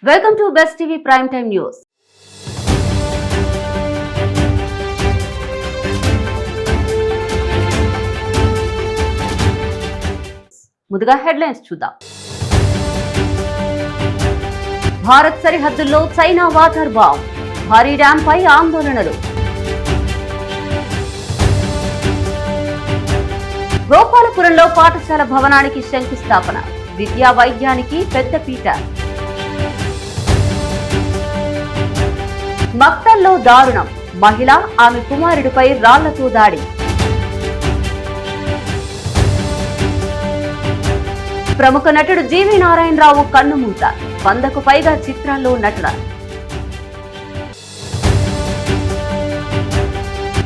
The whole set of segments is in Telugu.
Welcome to Best TV Primetime News. ముందుగా హెడ్లైన్స్ చూద్దాం. భారత్ సరిహద్దుల్లో చైనా వాటర్ బాంబ్, భారీ డ్యాం పై ఆందోళనలు. గోపాలపురంలో పాఠశాల భవనానికి శంకుస్థాపన, విద్యా వైద్యానికి పెద్దపీట. మక్తల్లో దారుణం, మహిళ ఆమె కుమారుడిపై రాళ్లతో దాడి. ప్రముఖ నటుడు జీవి నారాయణరావు కన్నుమూత, 100కు పైగా చిత్రాల్లో నటన.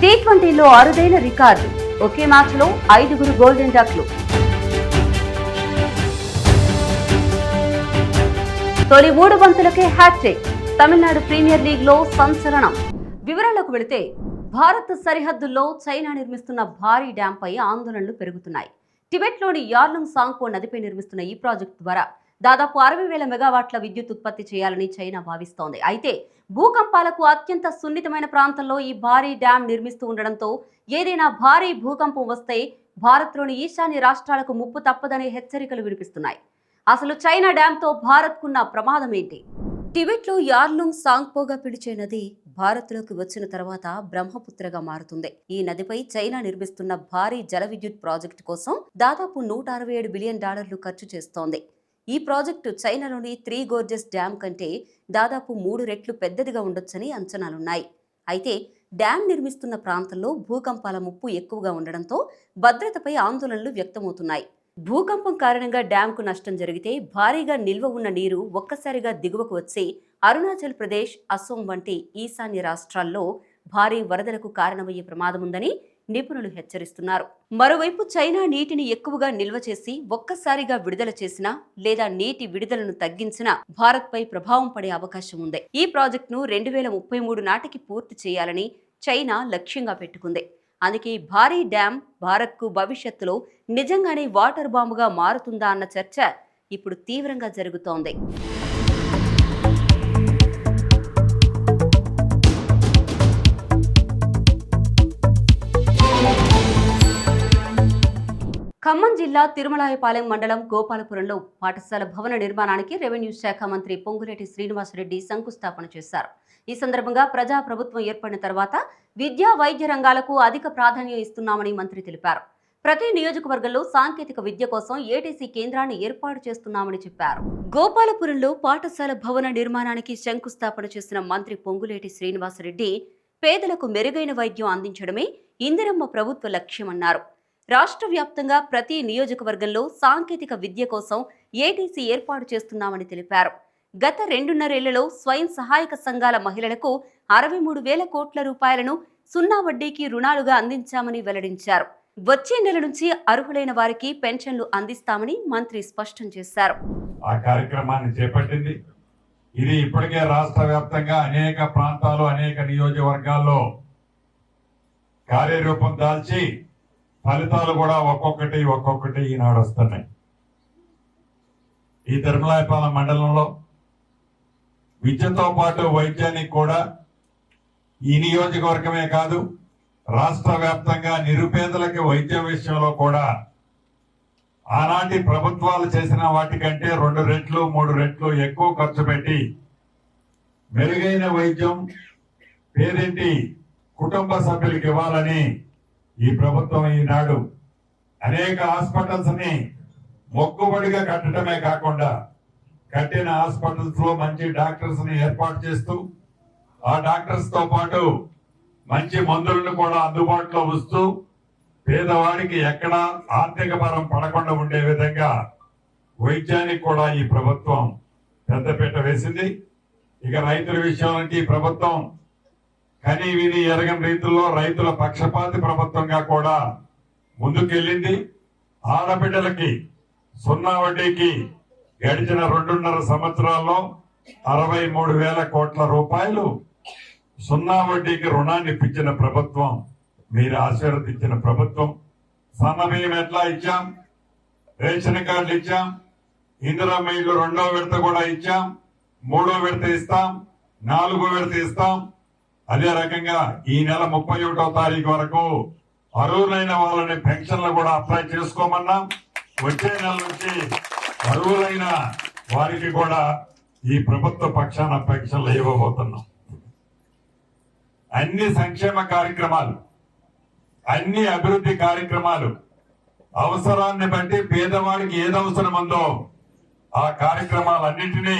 టీ20లో అరుదైన రికార్డు, ఒకే మ్యాచ్ లో 5 గోల్డెన్ డక్లు. తొలి 3 బంతులకే హ్యాట్రిక్, తమిళనాడు ప్రీమియర్ లీగ్ లో సంచలనం. వివరాలకు వెళితే భారత్ సరిహద్దుల్లో చైనా నిర్మిస్తున్న భారీ డ్యాం పై ఆందోళనలు పెరుగుతున్నాయి. టిబెట్లోని యార్లుంగ్ సాంగ్పో నదిపై నిర్మిస్తున్న ఈ ప్రాజెక్టు ద్వారా దాదాపు 60,000 మెగావాట్ల విద్యుత్ ఉత్పత్తి చేయాలని చైనా భావిస్తోంది. అయితే భూకంపాలకు అత్యంత సున్నితమైన ప్రాంతంలో ఈ భారీ డ్యాం నిర్మిస్తూ ఉండడంతో ఏదైనా భారీ భూకంపం వస్తే భారత్లోని ఈశాన్య రాష్ట్రాలకు ముప్పు తప్పదనే హెచ్చరికలు వినిపిస్తున్నాయి. అసలు చైనా డ్యాంతో భారత్కున్న ప్రమాదం ఏంటి? టిబెట్లో యార్లుంగ్ సాంగ్పోగా పిలిచే నది భారత్లోకి వచ్చిన తర్వాత బ్రహ్మపుత్రగా మారుతుంది. ఈ నదిపై చైనా నిర్మిస్తున్న భారీ జల విద్యుత్ ప్రాజెక్టు కోసం దాదాపు $167 బిలియన్ ఖర్చు చేస్తోంది. ఈ ప్రాజెక్టు చైనాలోని 3 గోర్జెస్ డ్యాం కంటే దాదాపు 3 రెట్లు పెద్దదిగా ఉండొచ్చని అంచనాలున్నాయి. అయితే డ్యాం నిర్మిస్తున్న ప్రాంతంలో భూకంపాల ముప్పు ఎక్కువగా ఉండడంతో భద్రతపై ఆందోళనలు వ్యక్తమవుతున్నాయి. భూకంపం కారణంగా డ్యాంకు నష్టం జరిగితే భారీగా నిల్వ ఉన్న నీరు ఒక్కసారిగా దిగువకు వచ్చి అరుణాచల్ ప్రదేశ్, అసోం వంటి ఈశాన్య రాష్ట్రాల్లో భారీ వరదలకు కారణమయ్యే ప్రమాదముందని నిపుణులు హెచ్చరిస్తున్నారు. మరోవైపు చైనా నీటిని ఎక్కువగా నిల్వ చేసి ఒక్కసారిగా విడుదల చేసినా లేదా నీటి విడుదలను తగ్గించినా భారత్పై ప్రభావం పడే అవకాశం ఉంది. ఈ ప్రాజెక్టును 2033 నాటికి పూర్తి చేయాలని చైనా లక్ష్యంగా పెట్టుకుంది. అందుకే భారీ డ్యాం భారత్కు భవిష్యత్తులో నిజంగానే వాటర్ బాంబుగా మారుతుందా అన్న చర్చ ఇప్పుడు తీవ్రంగా జరుగుతోంది. ఖమ్మం జిల్లా తిరుమలాయపాలెం మండలం గోపాలపురంలో పాఠశాల భవన నిర్మాణానికి రెవెన్యూ శాఖ మంత్రి పొంగులేటి శ్రీనివాసరెడ్డి శంకుస్థాపన చేశారు. ఈ సందర్భంగా ప్రజాప్రభుత్వం ఏర్పడిన తర్వాత విద్యా వైద్య రంగాలకు అధిక ప్రాధాన్యం ఇస్తున్నామని మంత్రి తెలిపారు. ప్రతి నియోజకవర్గంలో సాంకేతిక విద్య కోసం ఏటీసీ కేంద్రాన్ని ఏర్పాటు చేస్తున్నామని చెప్పారు. గోపాలపురంలో పాఠశాల భవన నిర్మాణానికి శంకుస్థాపన చేసిన మంత్రి పొంగులేటి శ్రీనివాసరెడ్డి పేదలకు మెరుగైన వైద్యం అందించడమే ఇందిరమ్మ ప్రభుత్వ లక్ష్యమన్నారు. రాష్ట్ర వ్యాప్తంగా ప్రతి నియోజకవర్గంలో సాంకేతిక విద్య కోసం ఏటీసీ ఏర్పాటు చేస్తున్నామని తెలిపారు. గత 2.5 ఏళ్లలో స్వయం సహాయక సంఘాల మహిళలకు 63,000 కోట్ల రూపాయలను 0 వడ్డీకి రుణాలుగా అందించామని వెల్లడించారు. వచ్చే నెల నుంచి అర్హులైన వారికి పెన్షన్లు అందిస్తామని మంత్రి స్పష్టం చేశారు. ఆ కార్యక్రమాన్ని చేపట్టింది. ఇది ఇప్పటికే రాష్ట్ర వ్యాప్తంగా అనేక ప్రాంతాలు, అనేక నియోజకవర్గాల్లో కార్యరూపం దాల్చి ఫలితాలు కూడా ఒక్కొక్కటి ఈనాడు వస్తున్నాయి. ఈ తిరుమలాయపాలెం మండలంలో విద్యతో పాటు వైద్యానికి కూడా ఈ నియోజకవర్గమే కాదు, రాష్ట్ర వ్యాప్తంగా నిరుపేదలకి వైద్యం విషయంలో కూడా ఆనాటి ప్రభుత్వాలు చేసిన వాటికంటే 2 రెట్లు 3 రెట్లు ఎక్కువ ఖర్చు పెట్టి మెరుగైన వైద్యం పేదింటి కుటుంబ సభ్యులకు ఇవ్వాలని ఈ ప్రభుత్వం ఈనాడు అనేక హాస్పిటల్స్ ని మొక్కుబడిగా కట్టడమే కాకుండా కట్టిన హాస్పిటల్స్ లో మంచి డాక్టర్స్ ని ఏర్పాటు చేస్తూ ఆ డాక్టర్స్ తో పాటు మంచి మందులను కూడా అందుబాటులో ఉంచుతూ పేదవాడికి ఎక్కడా ఆర్థిక భారం పడకుండా ఉండే విధంగా వైద్యానికి కూడా ఈ ప్రభుత్వం పెద్దపీట వేసింది. ఇక రైతుల విషయానికి ప్రభుత్వం కని విని ఎరగని రీతిలో రైతుల పక్షపాతి ప్రభుత్వంగా కూడా ముందుకెళ్ళింది. ఆడబిడ్డలకి 0 వడ్డీకి గడిచిన 2.5 సంవత్సరాల్లో 63,000 కోట్ల రూపాయలు 0 వడ్డీకి రుణాన్ని ఇప్పించిన ప్రభుత్వం, మీరు ఆశీర్వదించిన ప్రభుత్వం. సన్నబియ్యం ఎట్లా ఇచ్చాం, రేషన్ కార్డులు ఇచ్చాం, ఇందిరమ్మ ఇల్లు 2వ విడత కూడా ఇచ్చాం. 3వ విడత ఇస్తాం, 4వ విడత ఇస్తాం. అదే రకంగా ఈ నెల 31వ తారీఖు వరకు అర్హులైన వాళ్ళని పెన్షన్లు కూడా అప్లై చేసుకోమన్నాం. వచ్చే నెల నుంచి అర్హులైన వారికి కూడా ఈ ప్రభుత్వ పక్షాన పెన్షన్లు ఇవ్వబోతున్నాం. అన్ని సంక్షేమ కార్యక్రమాలు, అన్ని అభివృద్ధి కార్యక్రమాలు అవసరాన్ని బట్టి పేదవాడికి ఏది అవసరం ఉందో ఆ కార్యక్రమాలన్నింటినీ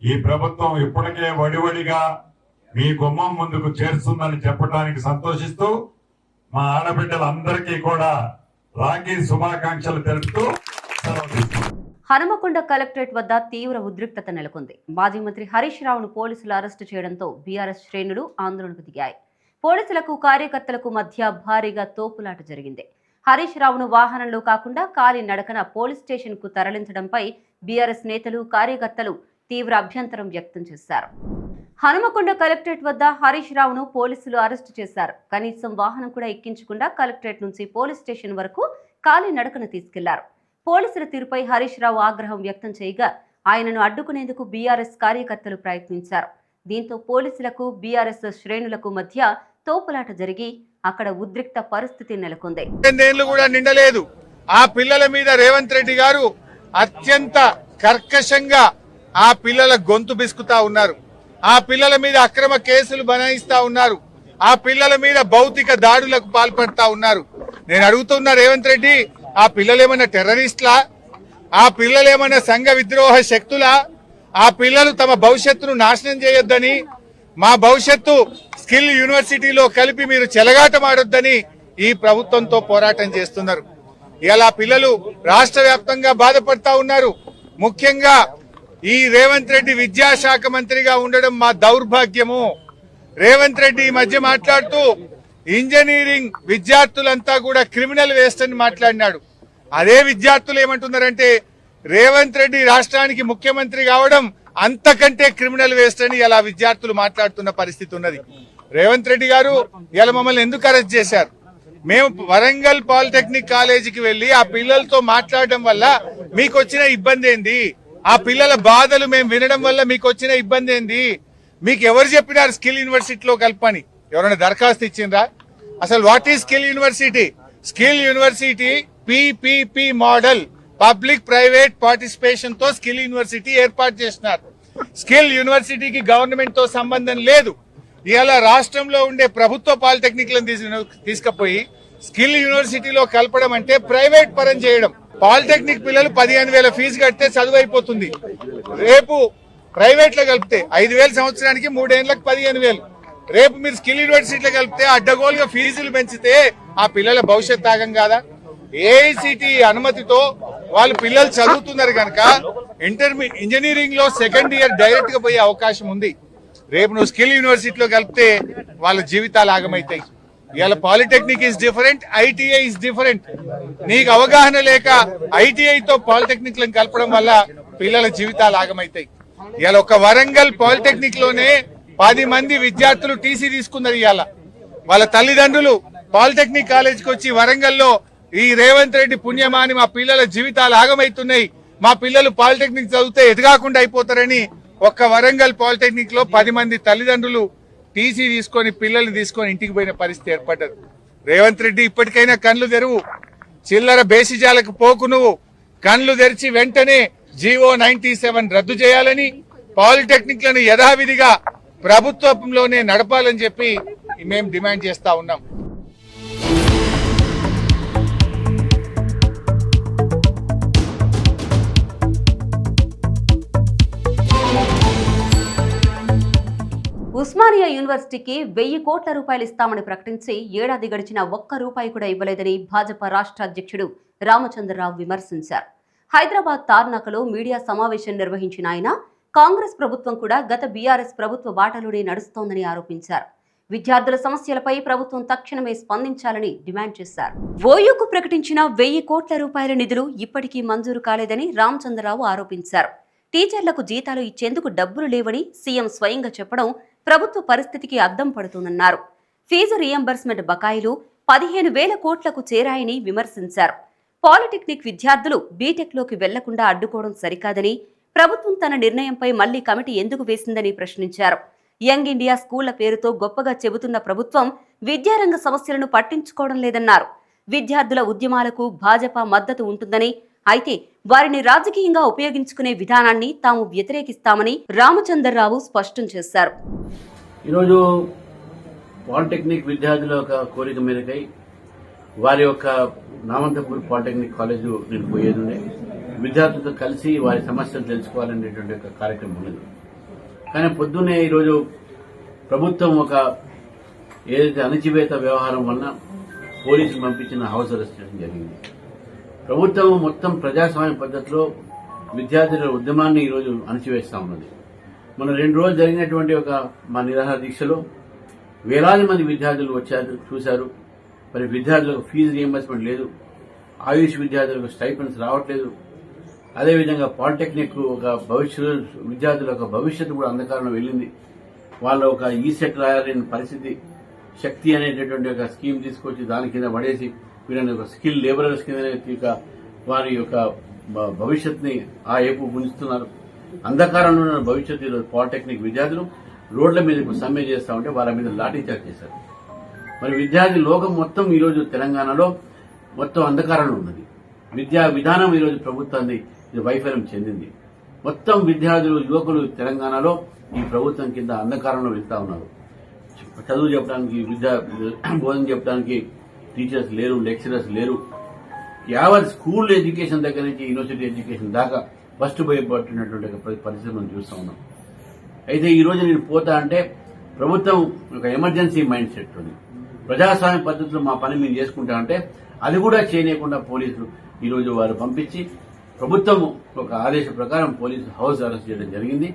ఈ ప్రభుత్వం ఇప్పటికే వడివడిగా మీ గుమ్మం ముందుకు చేరుస్తుందని చెప్పడానికి సంతోషిస్తూ మా ఆడబిడ్డలందరికీ కూడా రాఖీ శుభాకాంక్షలు తెలుపుతూ సెలవు తీసుకుంటున్నాను. హనుమకొండ కలెక్టరేట్ వద్ద తీవ్ర ఉద్రిక్తత నెలకొంది. మాజీ మంత్రి హరీష్ రావును పోలీసులు అరెస్టు చేయడంతో బీఆర్ఎస్ శ్రేణులు ఆందోళనకు దిగాయి. పోలీసులకు కార్యకర్తలకు మధ్య భారీగా తోపులాట జరిగింది. హరీష్ రావును వాహనంలో కాకుండా కాలి నడకన పోలీస్ స్టేషన్ కు తరలించడంపై బీఆర్ఎస్ నేతలు కార్యకర్తలు తీవ్ర అభ్యంతరం వ్యక్తం చేశారు. హనుమకొండ కలెక్టరేట్ వద్ద హరీష్ రావును పోలీసులు అరెస్టు చేశారు. కనీసం వాహనం కూడా ఎక్కించకుండా కలెక్టరేట్ నుంచి పోలీస్ స్టేషన్ వరకు కాలి నడకన తీసుకెళ్లారు. పోలీసుల తీరుపై హరీష్ రావు ఆగ్రహం వ్యక్తం చేయగా ఆయనను అడ్డుకునేందుకు బీఆర్ఎస్ కార్యకర్తలు ప్రయత్నించారు. దీంతో పోలీసులకు బీఆర్ఎస్ శ్రేణులకు మధ్య తోపులాట జరిగి అక్కడ ఉద్రిక్త పరిస్థితి నెలకొంది. 2 ఏళ్లు కూడా నిండలేదు. ఆ పిల్లల మీద రేవంత్ రెడ్డి గారు అత్యంత కర్కశంగా ఆ పిల్లల గొంతు బిసుకుతా ఉన్నారు. ఆ పిల్లల మీద అక్రమ కేసులు బనాయిస్తా ఉన్నారు. ఆ పిల్లల మీద భౌతిక దాడులకు పాల్పడతా ఉన్నారు. నేను అడుగుతున్నా రేవంత్ రెడ్డి, ఆ పిల్లలేమన్నా టెర్రరిస్టులా? ఆ పిల్లలేమన్నా సంఘ విద్రోహ శక్తులా? ఆ పిల్లలు తమ భవిష్యత్తును నాశనం చేయొద్దని, మా భవిష్యత్తు స్కిల్ యూనివర్సిటీలో కలిపి మీరు చెలగాటమాడొద్దని ఈ ప్రభుత్వంతో పోరాటం చేస్తున్నారు. ఇలా పిల్లలు రాష్ట్ర వ్యాప్తంగా బాధపడతా ఉన్నారు. ముఖ్యంగా ఈ రేవంత్ రెడ్డి విద్యాశాఖ మంత్రిగా ఉండడం మా దౌర్భాగ్యము. రేవంత్ రెడ్డి ఈ మధ్య మాట్లాడుతూ ఇంజనీరింగ్ విద్యార్థులంతా కూడా క్రిమినల్ వేస్ట్ అని మాట్లాడినాడు. అదే విద్యార్థులు ఏమంటున్నారంటే రేవంత్ రెడ్డి రాష్ట్రానికి ముఖ్యమంత్రి కావడం అంతకంటే క్రిమినల్ వేస్ట్ అని ఇలా విద్యార్థులు మాట్లాడుతున్న పరిస్థితి ఉన్నది. రేవంత్ రెడ్డి గారు ఇలా మమ్మల్ని ఎందుకు అరెస్ట్ చేశారు? మేము వరంగల్ పాలిటెక్నిక్ కాలేజీకి వెళ్లి ఆ పిల్లలతో మాట్లాడడం వల్ల మీకు వచ్చిన ఇబ్బంది ఏంది? ఆ పిల్లల బాధలు మేము వినడం వల్ల మీకు వచ్చిన ఇబ్బంది ఏంది? మీకు ఎవరు చెప్పినారు స్కిల్ యూనివర్సిటీలో కల్పని? ఎవరైనా దరఖాస్తు ఇచ్చిండ్రా? అసలు what is skill university? Skill university PPP model, public private participation తో స్కిల్ యూనివర్సిటీ ఏర్పాటు చేసినారు. స్కిల్ యూనివర్సిటీకి గవర్నమెంట్ తో సంబంధం లేదు. ఇవాళ రాష్ట్రంలో ఉండే ప్రభుత్వ పాలిటెక్నిక్లను తీసుకుపోయి స్కిల్ యూనివర్సిటీలో కలపడం అంటే ప్రైవేట్ పరం చేయడం. పాలిటెక్నిక్ పిల్లలు 15,000 ఫీజు కడితే చదువు అయిపోతుంది. రేపు ప్రైవేట్ లో కలిపితే 5,000 సంవత్సరానికి, 3 ఏళ్లకు 15,000. రేపు మీరు స్కిల్ యూనివర్సిటీలో కలిపితే అడ్డగోలుగా ఫీజులు పెంచితే ఆ పిల్లల భవిష్యత్ ఆగం కాదా? ఏఐసిటి అనుమతితో వాళ్ళు పిల్లలు చదువుతున్నారు కనుక ఇంజనీరింగ్ లో 2nd ఇయర్ డైరెక్ట్ గా పోయే అవకాశం ఉంది. రేపు నువ్వు స్కిల్ యూనివర్సిటీలో కలిపితే వాళ్ళ జీవితాలు ఆగమైతాయి. ఇవాళ polytechnic is different, ITI is different. నీకు అవగాహన లేక ITI తో పాలిటెక్నిక్ లను కలపడం వల్ల పిల్లల జీవితాలు ఆగమైతాయి. ఇవాళ ఒక వరంగల్ పాలిటెక్నిక్ లోనే 10 మంది విద్యార్థులు టీసీ తీసుకున్నారు. ఇవాళ వాళ్ళ తల్లిదండ్రులు పాలిటెక్నిక్ కాలేజీకి వచ్చి వరంగల్లో ఈ రేవంత్ రెడ్డి పుణ్యమాని మా పిల్లల జీవితాలు ఆగమైతున్నాయి, మా పిల్లలు పాలిటెక్నిక్ చదివితే ఎదగాకుండా అయిపోతారని ఒక్క వరంగల్ పాలిటెక్నిక్ లో 10 మంది తల్లిదండ్రులు టీసీ తీసుకొని పిల్లల్ని తీసుకొని ఇంటికి పోయిన పరిస్థితి ఏర్పడ్డది. రేవంత్ రెడ్డి ఇప్పటికైనా కళ్ళు తెరువు, చిల్లర బేసిజాలకు పోకు. నువ్వు కళ్ళు తెరిచి వెంటనే GO 97 రద్దు చేయాలని, పాలిటెక్నిక్ లను యథావిధిగా ప్రభుత్వంలోనే నడపాలని చెప్పి మేము డిమాండ్ చేస్తా ఉన్నాం. ఉస్మానియా యూనివర్సిటీకి 1,000 కోట్ల రూపాయలు ఇస్తామని ప్రకటించి ఏడాది గడిచిన ఒక్క రూపాయి కూడా ఇవ్వలేదని భాజపా రాష్ట్ర అధ్యక్షుడు రామచంద్రరావు విమర్శించారు. హైదరాబాద్ తార్నాకలో మీడియా సమావేశం నిర్వహించిన ఆయన కాంగ్రెస్ ప్రభుత్వం కూడా గత బీఆర్ఎస్ ప్రభుత్వ బాటలోనే నడుస్తోందని ఆరోపించారు. విద్యార్థుల సమస్యలపై ప్రభుత్వం తక్షణమే స్పందించాలని డిమాండ్ చేశారు. ఓయూకు ప్రకటించిన 1,000 కోట్ల రూపాయల నిధులు ఇప్పటికీ మంజూరు కాలేదని రామచంద్రరావు ఆరోపించారు. టీచర్లకు జీతాలు ఇచ్చేందుకు డబ్బులు లేవని సీఎం స్వయంగా చెప్పడం ప్రభుత్వ పరిస్థితికి అద్దం పడుతుందన్నారు. ఫీజు రియంబర్స్మెంట్ బకాయిలు 15,000 కోట్లకు చేరాయని విమర్శించారు. పాలిటెక్నిక్ విద్యార్థులు బీటెక్లోకి వెళ్లకుండా అడ్డుకోవడం సరికాదని, ప్రభుత్వం తన నిర్ణయంపై మళ్లీ కమిటీ ఎందుకు వేసిందని ప్రశ్నించారు. యంగ్ ఇండియా స్కూళ్ల పేరుతో గొప్పగా చెబుతున్న ప్రభుత్వం విద్యారంగ సమస్యలను పట్టించుకోవడం లేదన్నారు. విద్యార్థుల ఉద్యమాలకు భాజపా మద్దతు ఉంటుందని, అయితే వారిని రాజకీయంగా ఉపయోగించుకునే విధానాన్ని తాము వ్యతిరేకిస్తామని రామచంద్రరావు స్పష్టం చేశారు. ఈరోజు పాలిటెక్నిక్ విద్యార్థుల యొక్క కోరిక మేరకై వారి యొక్క నామంతపూర్ పాలిటెక్నిక్ కాలేజు నేను పోయేది ఉండే, విద్యార్థులతో కలిసి వారి సమస్యలు తెలుసుకోవాలనేటువంటి ఒక కార్యక్రమం ఉన్నది. కానీ పొద్దున్నే ఈరోజు ప్రభుత్వం ఒక ఏదైతే అణచివేత వ్యవహారం వలన పోలీసులు పంపించిన హౌస్ అరెస్ట్ చేయడం జరిగింది. ప్రభుత్వం మొత్తం ప్రజాస్వామ్య పద్ధతిలో విద్యార్థుల ఉద్యమాన్ని ఈరోజు అణచివేస్తా ఉన్నది. మన 2 రోజులు జరిగినటువంటి మా నిరాహార దీక్షలో వేలాది మంది విద్యార్థులు వచ్చారు, చూశారు. మరి విద్యార్థులకు ఫీజు రియంబర్స్మెంట్ లేదు, ఆయుష్ విద్యార్థులకు స్టైపెండ్స్ రావట్లేదు. అదేవిధంగా పాలిటెక్నిక్ విద్యార్థుల భవిష్యత్తు కూడా అంధకారంలో వెళ్ళింది. వాళ్ళ ఈసెట్ రాయాలని పరిస్థితి, శక్తి అనేటటువంటి ఒక స్కీమ్ తీసుకొచ్చి దాని కింద పడేసి వీళ్ళని స్కిల్ లేబరర్స్ కింద వారి యొక్క భవిష్యత్తుని ఆ ఏపు గుంజుతున్నారు. అంధకారంలో ఉన్న భవిష్యత్తు ఈరోజు పాలిటెక్నిక్ విద్యార్థులు రోడ్ల మీద సమ్మె చేస్తా ఉంటే వాళ్ళ మీద లాఠీచార్జ్ చేశారు. మరి విద్యార్థి లోకం మొత్తం ఈరోజు తెలంగాణలో మొత్తం అంధకారంలో ఉన్నది. విద్యా విధానం ఈరోజు ప్రభుత్వాన్ని వైఫల్యం చెందింది. మొత్తం విద్యార్థులు, యువకులు తెలంగాణలో ఈ ప్రభుత్వం కింద అంధకారంలో వెళ్తా ఉన్నారు. చదువు చెప్పడానికి, బోధన చెప్పడానికి టీచర్స్ లేరు, లెక్చరర్స్ లేరు. యావత్ స్కూల్ ఎడ్యుకేషన్ దగ్గర నుంచి యూనివర్సిటీ ఎడ్యుకేషన్ దాకా ఫస్ట్ భయపడుతున్నటువంటి పరిస్థితి మనం చూస్తా ఉన్నాం. అయితే ఈ రోజు నేను పోతా అంటే ప్రభుత్వం ఒక ఎమర్జెన్సీ మైండ్ సెట్ ఉంది. ప్రజాస్వామ్య పద్ధతిలో మా పని మేము చేసుకుంటా అంటే అది కూడా చేయలేకుండా పోలీసులు ఈరోజు వారు పంపించి ప్రభుత్వం ఒక ఆదేశం ప్రకారం పోలీసు హౌస్ అరెస్ట్ చేయడం జరిగింది.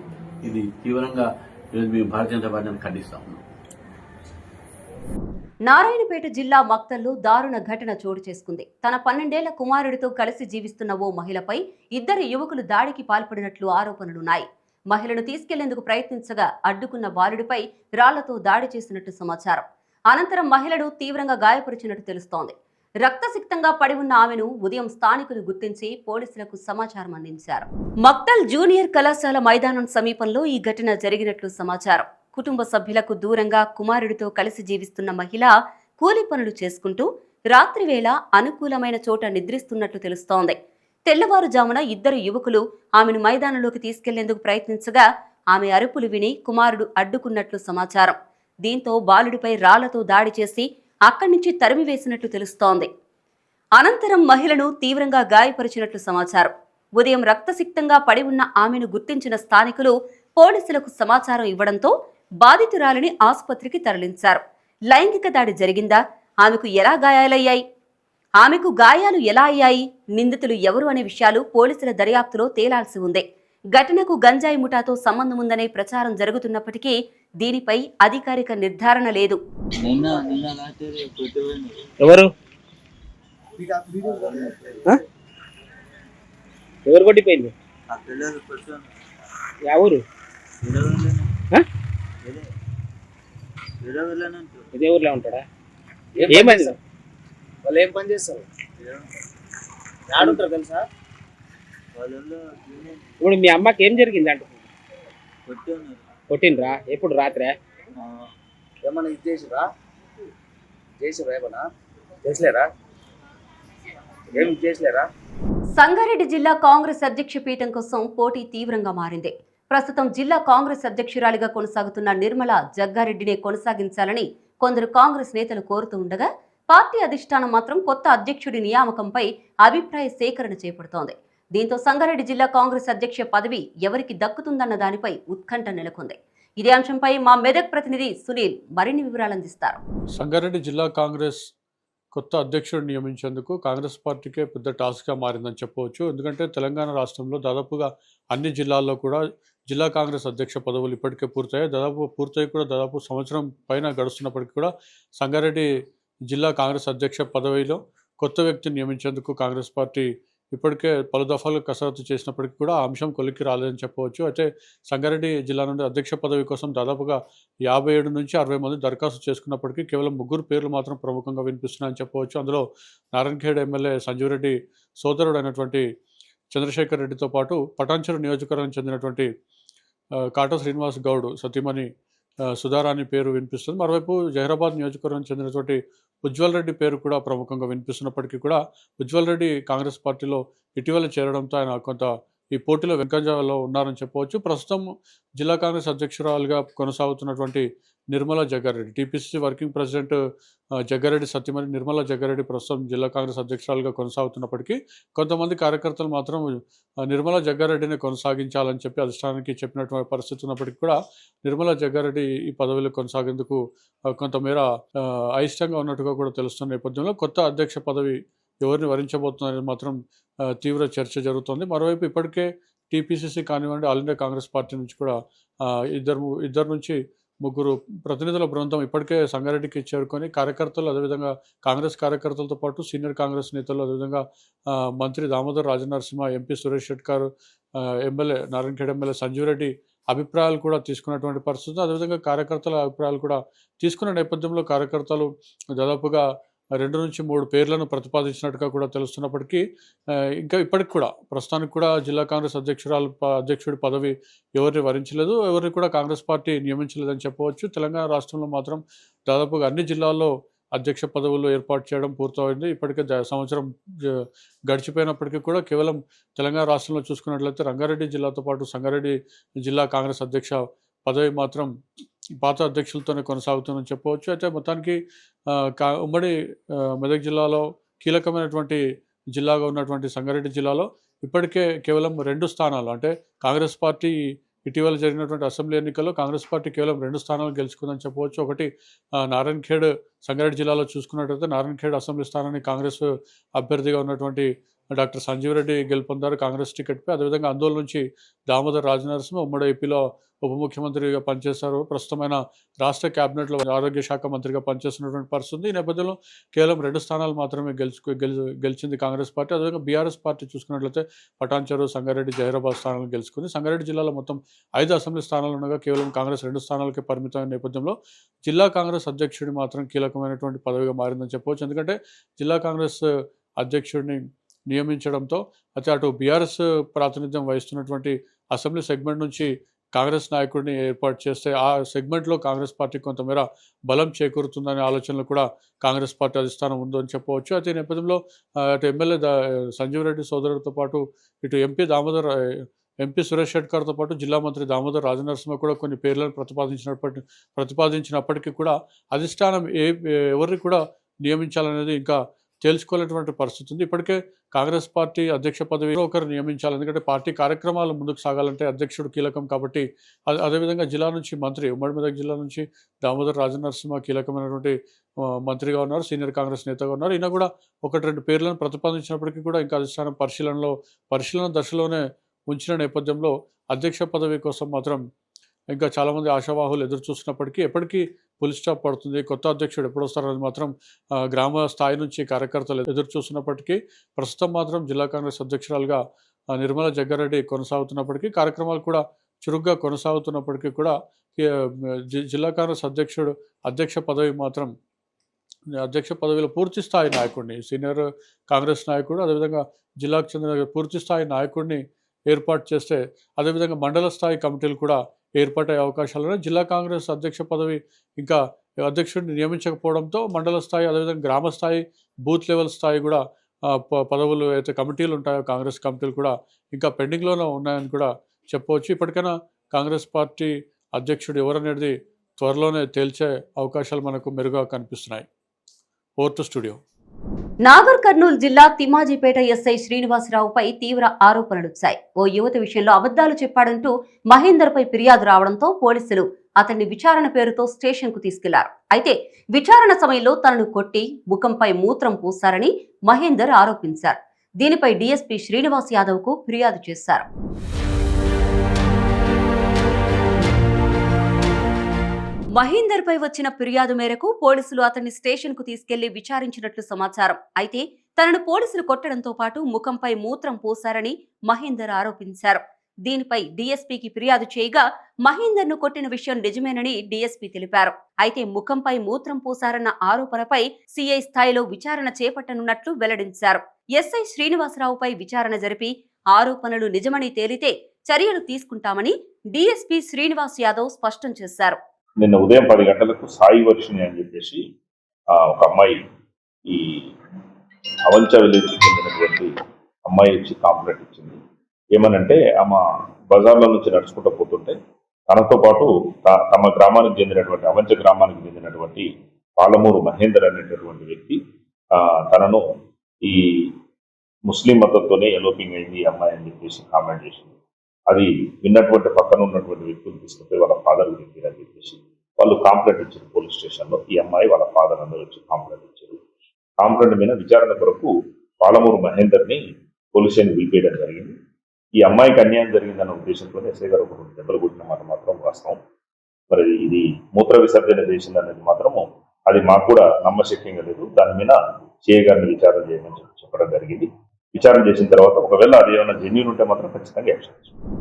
ఇది తీవ్రంగా ఈరోజు మేము భారతీయ జనతా పార్టీని ఖండిస్తా ఉన్నాం. నారాయణపేట జిల్లా మక్తల్లో దారుణ ఘటన చోటు చేసుకుంది. తన 12 ఏళ్ల కుమారుడితో కలిసి జీవిస్తున్న ఓ మహిళపై 2 యువకులు దాడికి పాల్పడినట్లు ఆరోపణలున్నాయి. మహిళను తీసుకెళ్లేందుకు ప్రయత్నించగా అడ్డుకున్న బాలుడిపై రాళ్లతో దాడి చేసినట్టు సమాచారం. అనంతరం మహిళను తీవ్రంగా గాయపరిచినట్టు తెలుస్తోంది. రక్తసిక్తంగా పడి ఉన్న ఆమెను ఉదయం స్థానికులు గుర్తించి పోలీసులకు సమాచారం అందించారు. మక్తల్ జూనియర్ కళాశాల మైదానం సమీపంలో ఈ ఘటన జరిగినట్లు సమాచారం. కుటుంబ సభ్యులకు దూరంగా కుమారుడితో కలిసి జీవిస్తున్న మహిళ కూలీ పనులు చేసుకుంటూ రాత్రివేళ అనుకూలమైన చోట నిద్రిస్తున్నట్లు తెలుస్తోంది. తెల్లవారుజామున 2 యువకులు ఆమెను మైదానంలోకి తీసుకెళ్లేందుకు ప్రయత్నించగా ఆమె అరుపులు విని కుమారుడు అడ్డుకున్నట్లు సమాచారం. దీంతో బాలుడిపై రాళ్లతో దాడి చేసి అక్కడి నుంచి తరిమివేసినట్లు తెలుస్తోంది. అనంతరం మహిళను తీవ్రంగా గాయపరిచినట్లు సమాచారం. ఉదయం రక్తసిక్తంగా పడి ఉన్న ఆమెను గుర్తించిన స్థానికులు పోలీసులకు సమాచారం ఇవ్వడంతో బాధితురాలిని ఆసుపత్రికి తరలించారు. లైంగిక దాడి జరిగిందా? ఆమెకు ఎలా గాయాలయ్యాయి? ఆమెకు గాయాలు ఎలా అయ్యాయి? నిందితులు ఎవరు అనే విషయాలు పోలీసుల దర్యాప్తులో తేలాల్సి ఉంది. ఘటనకు గంజాయి ముఠాతో సంబంధం ఉందనే ప్రచారం జరుగుతున్నప్పటికీ దీనిపై అధికారిక నిర్ధారణ లేదు. ఎవరు కొట్టిపోయింది? ఎవరు? ఇదే ఊర్లో ఉంటాడా? ఏమైంది? వాళ్ళు ఏం పని చేస్తారు? ఆడుంటారు తెలుసా? ఇప్పుడు మీ అమ్మకి ఏం జరిగింది అంట? కొట్టినరా? ఎప్పుడు? రాత్రే? ఏమన్నా ఇది చేసిరా? ఏమన్నా చేసలేరా? ఏం చేసలేరా? సంగారెడ్డి జిల్లా కాంగ్రెస్ అధ్యక్ష పీఠం కోసం పోటీ తీవ్రంగా మారింది. ప్రస్తుతం జిల్లా కాంగ్రెస్ అధ్యక్షురాలిగా కొనసాగుతున్న నిర్మల జగ్గారెడ్డినే కొనసాగించాలని కొందరు కాంగ్రెస్ నేతలు కోరుతూ ఉండగా, పార్టీ అధిష్టానం మాత్రం కొత్త అధ్యక్షుడి నియామకంపై అభిప్రాయ సేకరణ చేపడుతోంది. దీంతో సంగారెడ్డి జిల్లా కాంగ్రెస్ అధ్యక్ష పదవి ఎవరికి దక్కుతుందన్న దానిపై ఉత్కంఠ నెలకొంది. ఇదే అంశంపై మా మెదక్ ప్రతినిధి సునీల్ మరిన్ని వివరాలు అందిస్తారు. సంగారెడ్డి జిల్లా కాంగ్రెస్ కొత్త అధ్యక్షుడిని నియమించేందుకు కాంగ్రెస్ పార్టీకే పెద్ద టాస్క్గా మారిందని చెప్పవచ్చు. ఎందుకంటే తెలంగాణ రాష్ట్రంలో దాదాపుగా అన్ని జిల్లాల్లో కూడా జిల్లా కాంగ్రెస్ అధ్యక్ష పదవులు ఇప్పటికే దాదాపు సంవత్సరం పైన గడుస్తున్నప్పటికీ కూడా సంగారెడ్డి జిల్లా కాంగ్రెస్ అధ్యక్ష పదవిలో కొత్త వ్యక్తిని నియమించేందుకు కాంగ్రెస్ పార్టీ ఇప్పటికే పలు దఫాలు కసరత్తు చేసినప్పటికీ కూడా ఆ అంశం కొలిక్కి రాలేదని చెప్పవచ్చు. అయితే సంగారెడ్డి జిల్లా నుండి అధ్యక్ష పదవి కోసం దాదాపుగా 57 నుంచి 60 మంది దరఖాస్తు చేసుకున్నప్పటికీ కేవలం 3 పేర్లు మాత్రం ప్రముఖంగా వినిపిస్తున్నాయని చెప్పవచ్చు. అందులో నారాయణఖేడ్ ఎమ్మెల్యే సంజీవ్ రెడ్డి సోదరుడు అయినటువంటి చంద్రశేఖర్ రెడ్డితో పాటు పటాన్చెరు నియోజకవర్గానికి చెందినటువంటి కాటా శ్రీనివాస్ గౌడ్ సతీమణి సుధారాణి పేరు వినిపిస్తుంది. మరోవైపు జహీరాబాద్ నియోజకవర్గానికి చెందినటువంటి ఉజ్వల్ రెడ్డి పేరు కూడా ప్రముఖంగా వినిపిస్తున్నప్పటికీ కూడా ఉజ్వల్ రెడ్డి కాంగ్రెస్ పార్టీలో ఇటీవల చేరడంతో ఆయన కొంత ఈ పోటీలో వెంకంజలో ఉన్నారని చెప్పవచ్చు. ప్రస్తుతం జిల్లా కాంగ్రెస్ అధ్యక్షురాలుగా కొనసాగుతున్నటువంటి Nirmala Jaggareddy, TPCC working president Jaggareddy Satyamani Nirmala Jaggareddy ప్రస్తుతం జిల్లా కాంగ్రెస్ అధ్యక్షురాలుగా కొనసాగుతున్నప్పటికీ కొంతమంది కార్యకర్తలు మాత్రం నిర్మలా జగ్గారెడ్డిని కొనసాగించాలని చెప్పి అధిష్టానానికి చెప్పినటువంటి పరిస్థితి ఉన్నప్పటికీ కూడా నిర్మలా జగ్గారెడ్డి ఈ పదవిలో కొనసాగేందుకు కొంతమేర అయిష్టంగా ఉన్నట్టుగా కూడా తెలుస్తున్న నేపథ్యంలో కొత్త అధ్యక్ష పదవి ఎవరిని వరించబోతుందనేది మాత్రం తీవ్ర చర్చ జరుగుతోంది. మరోవైపు ఇప్పటికే టీపీసీసీ కానివ్వండి, ఆల్ ఇండియా కాంగ్రెస్ పార్టీ నుంచి కూడా ఇద్దరు నుంచి ముగ్గురు ప్రతినిధుల బృందం ఇప్పటికే సంగారెడ్డికి చేరుకొని కార్యకర్తలు, అదేవిధంగా కాంగ్రెస్ కార్యకర్తలతో పాటు సీనియర్ కాంగ్రెస్ నేతలు, అదేవిధంగా మంత్రి Damodar Rajanarasimha, MP Suresh Shetkar, MLA Narayankhed MLA Sanjeev Reddy అభిప్రాయాలు కూడా తీసుకున్నటువంటి పరిస్థితి, అదేవిధంగా కార్యకర్తల అభిప్రాయాలు కూడా తీసుకున్న నేపథ్యంలో కార్యకర్తలు దాదాపుగా 2 నుంచి 3 పేర్లను ప్రతిపాదించినట్టుగా కూడా తెలుస్తున్నప్పటికీ ఇంకా ఇప్పటికి కూడా ప్రస్తుతానికి కూడా జిల్లా కాంగ్రెస్ అధ్యక్షుడి పదవి ఎవరిని వరించలేదు, ఎవరిని కూడా కాంగ్రెస్ పార్టీ నియమించలేదని చెప్పవచ్చు. తెలంగాణ రాష్ట్రంలో మాత్రం దాదాపుగా అన్ని జిల్లాల్లో అధ్యక్ష పదవులు ఏర్పాటు చేయడం పూర్తయింది. ఇప్పటికే సంవత్సరం గడిచిపోయినప్పటికీ కూడా కేవలం తెలంగాణ రాష్ట్రంలో చూసుకున్నట్లయితే రంగారెడ్డి జిల్లాతో పాటు సంగారెడ్డి జిల్లా కాంగ్రెస్ అధ్యక్ష పదవి మాత్రం పాత అధ్యక్షులతోనే కొనసాగుతుందని చెప్పవచ్చు. అయితే మొత్తానికి ఉమ్మడి మెదక్ జిల్లాలో కీలకమైనటువంటి జిల్లాగా ఉన్నటువంటి సంగారెడ్డి జిల్లాలో ఇప్పటికే కేవలం 2 స్థానాలు, అంటే కాంగ్రెస్ పార్టీ ఇటీవల జరిగినటువంటి అసెంబ్లీ ఎన్నికల్లో కాంగ్రెస్ పార్టీ కేవలం 2 స్థానాలు గెలుచుకుందని చెప్పవచ్చు. ఒకటి నారాయణఖేడ్, సంగారెడ్డి జిల్లాలో చూసుకున్నట్లయితే నారాయణఖేడ్ అసెంబ్లీ స్థానాన్ని కాంగ్రెస్ అభ్యర్థిగా ఉన్నటువంటి డాక్టర్ సంజీవ్ రెడ్డి గెలుపొందారు కాంగ్రెస్ టికెట్పై. అదేవిధంగా ఆందోళన నుంచి దామోదర్ రాజనరసింహ ఉమ్మడి ఏపీలో ఉప ముఖ్యమంత్రిగా పనిచేశారు. ప్రస్తుతమైన రాష్ట్ర క్యాబినెట్లో ఆరోగ్య శాఖ మంత్రిగా పనిచేస్తున్నటువంటి పరిస్థితి. ఈ నేపథ్యంలో కేవలం 2 స్థానాలు మాత్రమే గెలిచింది కాంగ్రెస్ పార్టీ. అదేవిధంగా బీఆర్ఎస్ పార్టీ చూసుకున్నట్లయితే పటాన్చెరు, సంగారెడ్డి, జహీరాబాద్ స్థానాలను గెలుచుకుంది. సంగారెడ్డి జిల్లాలో మొత్తం 5 అసెంబ్లీ స్థానాలు ఉండగా కేవలం కాంగ్రెస్ 2 స్థానాలకే పరిమితమైన నేపథ్యంలో జిల్లా కాంగ్రెస్ అధ్యక్షుడి మాత్రం కీలకమైనటువంటి పదవిగా మారిందని చెప్పవచ్చు. ఎందుకంటే జిల్లా కాంగ్రెస్ అధ్యక్షుడిని నియమించడంతో అయితే అటు బీఆర్ఎస్ ప్రాతినిధ్యం వహిస్తున్నటువంటి అసెంబ్లీ సెగ్మెంట్ నుంచి కాంగ్రెస్ నాయకుడిని ఏర్పాటు చేస్తే ఆ సెగ్మెంట్లో కాంగ్రెస్ పార్టీ కొంతమేర బలం చేకూరుతుందనే ఆలోచనలు కూడా కాంగ్రెస్ పార్టీ అధిష్టానం ఉందని చెప్పవచ్చు. అయితే ఈ నేపథ్యంలో అటు ఎమ్మెల్యే సంజీవ్ రెడ్డి సోదరుడితో పాటు ఇటు ఎంపీ సురేష్ షెట్కార్తో పాటు జిల్లా మంత్రి దామోదర్ రాజనరసింహ కూడా కొన్ని పేర్లను ప్రతిపాదించినప్పటికీ కూడా అధిష్టానం ఎవరిని కూడా నియమించాలనేది ఇంకా తేల్చుకోలేటువంటి పరిస్థితి ఉంది. ఇప్పటికే కాంగ్రెస్ పార్టీ అధ్యక్ష పదవిలో ఒకరు నియమించాలి, ఎందుకంటే పార్టీ కార్యక్రమాలు ముందుకు సాగాలంటే అధ్యక్షుడు కీలకం కాబట్టి. అదేవిధంగా జిల్లా నుంచి మంత్రి, ఉమ్మడి మెదక్ జిల్లా నుంచి దామోదర్ రాజనరసింహ కీలకమైనటువంటి మంత్రిగా ఉన్నారు, సీనియర్ కాంగ్రెస్ నేతగా ఉన్నారు. ఈయన కూడా 1-2 పేర్లను ప్రతిపాదించినప్పటికీ కూడా ఇంకా అధిష్టానం పరిశీలన దశలోనే ఉంచిన నేపథ్యంలో అధ్యక్ష పదవి కోసం మాత్రం ఇంకా చాలామంది ఆశావాహులు ఎదురు చూస్తున్నప్పటికీ ఎప్పటికీ ఫుల్ స్టాప్ పడుతుంది. కొత్త అధ్యక్షుడు ఎప్పుడు వస్తారనేది మాత్రం గ్రామ స్థాయి నుంచి కార్యకర్తలు ఎదురు చూస్తున్నప్పటికీ ప్రస్తుతం మాత్రం జిల్లా కాంగ్రెస్ అధ్యక్షురాలుగా నిర్మలా జగ్గారెడ్డి కొనసాగుతున్నప్పటికీ కార్యక్రమాలు కూడా చురుగ్గా కొనసాగుతున్నప్పటికీ కూడా జిల్లా కాంగ్రెస్ అధ్యక్ష పదవి మాత్రం అధ్యక్ష పదవిలో పూర్తి స్థాయి నాయకుడిని, సీనియర్ కాంగ్రెస్ నాయకుడు, అదేవిధంగా జిల్లాకు చెందిన పూర్తి స్థాయి నాయకుడిని ఏర్పాటు చేస్తే అదేవిధంగా మండల స్థాయి కమిటీలు కూడా ఏర్పాటయ్యే అవకాశాలు ఉన్నాయి. జిల్లా కాంగ్రెస్ అధ్యక్ష పదవి ఇంకా అధ్యక్షుడిని నియమించకపోవడంతో మండల స్థాయి, అదేవిధంగా గ్రామ స్థాయి, బూత్ లెవెల్ స్థాయి కూడా పదవులు అయితే కమిటీలు ఉంటాయో కాంగ్రెస్ కమిటీలు కూడా ఇంకా పెండింగ్లోనే ఉన్నాయని కూడా చెప్పవచ్చు. ఇప్పటికైనా కాంగ్రెస్ పార్టీ అధ్యక్షుడు ఎవరనేది త్వరలోనే తేల్చే అవకాశాలు మనకు మెరుగ్గా కనిపిస్తున్నాయి. Over to studio. Nagar Kurnool జిల్లా తిమ్మాజీపేట ఎస్ఐ శ్రీనివాసరావుపై తీవ్ర ఆరోపణలొచ్చాయి. ఓ యువతి విషయంలో అబద్ధాలు చెప్పాడంటూ మహేందర్పై ఫిర్యాదు రావడంతో పోలీసులు అతన్ని విచారణ పేరుతో స్టేషన్కు తీసుకెళ్లారు. అయితే విచారణ సమయంలో తనను కొట్టి ముఖంపై మూత్రం పూశారని మహేందర్ ఆరోపించారు. దీనిపై డీఎస్పీ శ్రీనివాస్ యాదవ్కు ఫిర్యాదు చేశారు. మహేందర్ పై వచ్చిన ఫిర్యాదు మేరకు పోలీసులు అతన్ని స్టేషన్ కు తీసుకెళ్లి విచారించినట్లు సమాచారం. అయితే తనను పోలీసులు కొట్టడంతో పాటు ముఖంపై మూత్రం పోశారని మహేందర్ ఆరోపించారు. దీనిపై డీఎస్పీకి ఫిర్యాదు చేయగా మహేందర్ ను కొట్టిన విషయం నిజమేనని డీఎస్పీ తెలిపారు. అయితే ముఖంపై మూత్రం పోశారన్న ఆరోపణపై సీఐ స్థాయిలో విచారణ చేపట్టనున్నట్లు వెల్లడించారు. ఎస్ఐ శ్రీనివాసరావుపై విచారణ జరిపి ఆరోపణలు నిజమని తేలితే చర్యలు తీసుకుంటామని డీఎస్పీ శ్రీనివాస్ యాదవ్ స్పష్టం చేశారు. నిన్న ఉదయం 10 గంటలకు సాయి వర్షిణి అని చెప్పేసి ఒక అమ్మాయి ఈ అవంచ విలేజ్కి చెందినటువంటి అమ్మాయి వచ్చి కంప్లైంట్ ఇచ్చింది. ఏమనంటే ఆమె బజార్లో నుంచి నడుచుకుంటూ పోతుంటే తనతో పాటు తమ గ్రామానికి చెందినటువంటి అవంచ గ్రామానికి చెందినటువంటి పాలమూరు మహేందర్ అనేటటువంటి వ్యక్తి తనను ఈ ముస్లిం మతంతోనే ఎలోపింగ్ అయింది ఈ అమ్మాయి అని చెప్పేసి కామెంట్ చేసింది. అది విన్నటువంటి పక్కన ఉన్నటువంటి వ్యక్తులు తీసుకుంటే వాళ్ళ ఫాదర్ గురించి అని చెప్పేసి వాళ్ళు కంప్లైంట్ ఇచ్చారు పోలీస్ స్టేషన్లో. ఈ అమ్మాయి వాళ్ళ ఫాదర్ అందరూ వచ్చి కంప్లైంట్ ఇచ్చారు. కంప్లైంట్ మీద విచారణ కొరకు పాలమూరు మహేందర్ని పోలీస్ స్టేషన్ పిలిపేయడం జరిగింది. ఈ అమ్మాయికి అన్యాయం జరిగిందన్న ఉద్దేశంతో ఎస్ఐ గారు ఒక 2 దెబ్బలు కొట్టిన మాట మాత్రం వాస్తవం. మరి ఇది మూత్ర విసర్జన చేసింది అనేది మాత్రము అది మాకు కూడా నమ్మశక్యంగా లేదు. దాని మీద గారిని విచారణ చేయమని చెప్పడం జరిగింది. విచారణ చేసిన తర్వాత ఒకవేళ అది ఏమైనా జెన్యూన్ ఉంటే మాత్రం ఖచ్చితంగా యాక్షన్ తీసుకుంటాం.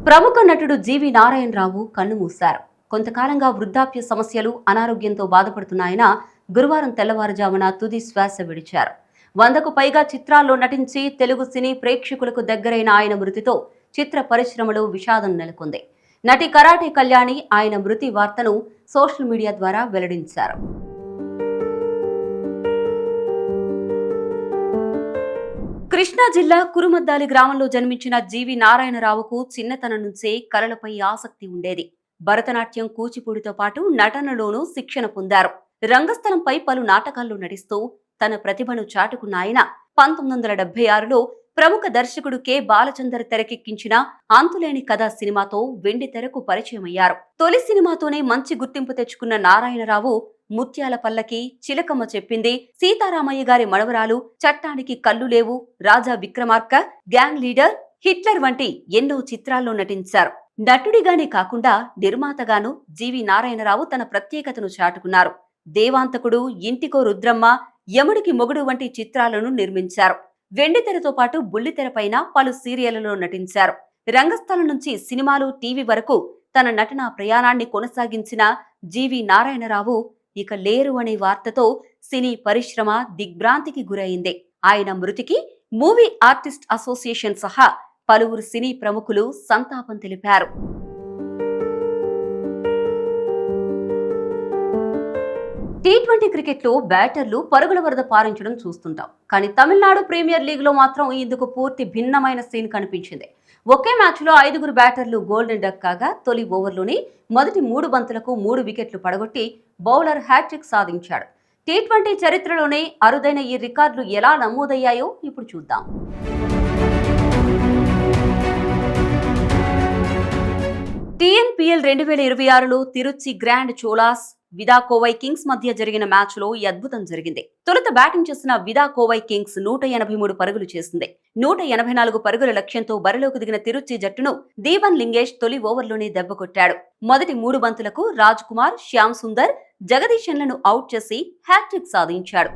ప్రముఖ నటుడు జీవి నారాయణరావు కన్నుమూశారు. కొంతకాలంగా వృద్ధాప్య సమస్యలు, అనారోగ్యంతో బాధపడుతున్న ఆయన గురువారం తెల్లవారుజామున తుది శ్వాస విడిచారు. 100కు పైగా చిత్రాల్లో నటించి తెలుగు సినీ ప్రేక్షకులకు దగ్గరైన ఆయన మృతితో చిత్ర పరిశ్రమలో విషాదం నెలకొంది. నటి కరాటే కళ్యాణి ఆయన మృతి వార్తను సోషల్ మీడియా ద్వారా వెల్లడించారు. కృష్ణా జిల్లా కురుమద్దాలి గ్రామంలో జన్మించిన జీవి నారాయణరావుకు చిన్నతనం నుంచే కళలపై ఆసక్తి ఉండేది. భరతనాట్యం, కూచిపూడితో పాటు నటనలోనూ శిక్షణ పొందారు. రంగస్థలంపై పలు నాటకాల్లో నటిస్తూ తన ప్రతిభను చాటుకున్న ఆయన 1976లో ప్రముఖ దర్శకుడు కె బాలచందర్ తెరకెక్కించిన అంతులేని కథ సినిమాతో వెండి తెరకు పరిచయమయ్యారు. తొలి సినిమాతోనే మంచి గుర్తింపు తెచ్చుకున్న నారాయణరావు ముత్యాల పల్లకి, చిలకమ్మ చెప్పింది, సీతారామయ్య గారి మనవరాలు, చట్టానికి కళ్ళు లేవు, రాజా విక్రమార్క, గ్యాంగ్ లీడర్, హిట్లర్ వంటి ఎన్నో చిత్రాల్లో నటించారు. నటుడిగానే కాకుండా నిర్మాతగాను జీవి నారాయణరావు తన ప్రత్యేకతను చాటుకున్నారు. దేవాంతకుడు, ఇంటికో రుద్రమ్మ, యముడికి మొగుడు వంటి చిత్రాలను నిర్మించారు. వెండితెరతో పాటు బుల్లితెరపైన పలు సీరియళ్లలో నటించారు. రంగస్థలం నుంచి సినిమాలు, టీవీ వరకు తన నటనా ప్రయాణాన్ని కొనసాగించిన జీవి నారాయణరావు ఇక లేరు అనే వార్తతో సినీ పరిశ్రమ దిగ్భ్రాంతికి గురైంది. ఆయన మృతికి మూవీ ఆర్టిస్ట్ అసోసియేషన్ సహా పలువురు సినీ ప్రముఖులు సంతాపం తెలిపారు. టీ20 క్రికెట్లో బ్యాటర్లు పరుగుల వరద పారించడం చూస్తుంటాం. కానీ తమిళనాడు ప్రీమియర్ లీగ్లో మాత్రం ఇందుకు పూర్తి భిన్నమైన సీన్ కనిపించింది. ఒకే మ్యాచ్లో 5గురు బ్యాటర్లు గోల్డెన్ డక్ కాగా తొలి ఓవర్లోనే మొదటి 3 బంతులకు 3 వికెట్లు పడగొట్టి బౌలర్ హ్యాట్రిక్ సాధించాడు. టీ20 చరిత్రలోనే అరుదైన ఈ రికార్డులు ఎలా నమోదయ్యాయో ఇప్పుడు చూద్దాం. టీఎన్పీఎల్ 2026లో తిరుచి గ్రాండ్ చోళాస్, విదా కోవై కింగ్స్ మధ్య జరిగిన మ్యాచ్ లో ఈ అద్భుతం జరిగింది. తొలుత బ్యాటింగ్ చేసిన విదా కోవై కింగ్స్ 183 పరుగులు చేసింది. 184 పరుగుల లక్ష్యంతో బరిలోకి దిగిన తిరుచి జట్టును దీవన్ లింగేష్ తొలి ఓవర్లోనే దెబ్బకొట్టాడు. మొదటి 3 బంతులకు రాజ్ కుమార్, శ్యామ్ సుందర్, జగదీశన్లను అవుట్ చేసి హ్యాట్రిక్ సాధించాడు.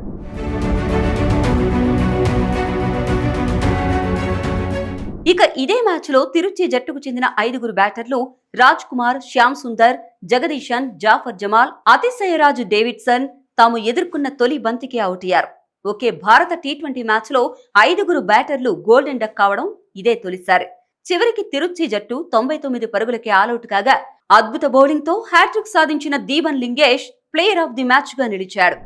ఇక ఇదే మ్యాచ్ లో తిరుచి జట్టుకు చెందిన 5గురు బ్యాటర్లు రాజ్ కుమార్, శ్యామ్ సుందర్, జగదీశన్, జాఫర్ జమాల్, అతిశయరాజు డేవిడ్సన్ తాము ఎదుర్కొన్న తొలి బంతికి అవుట్ అయ్యారు. ఒకే భారత టీ20 మ్యాచ్ లో 5గురు బ్యాటర్లు గోల్డెన్ డక్ కావడం ఇదే తొలిసారి. చివరికి తిరుచి జట్టు 99 పరుగులకి ఆలౌట్ కాగా అద్భుత బౌలింగ్ తో హ్యాట్రిక్ సాధించిన Diwan Lingesh player of the match గా నిలిచాడు.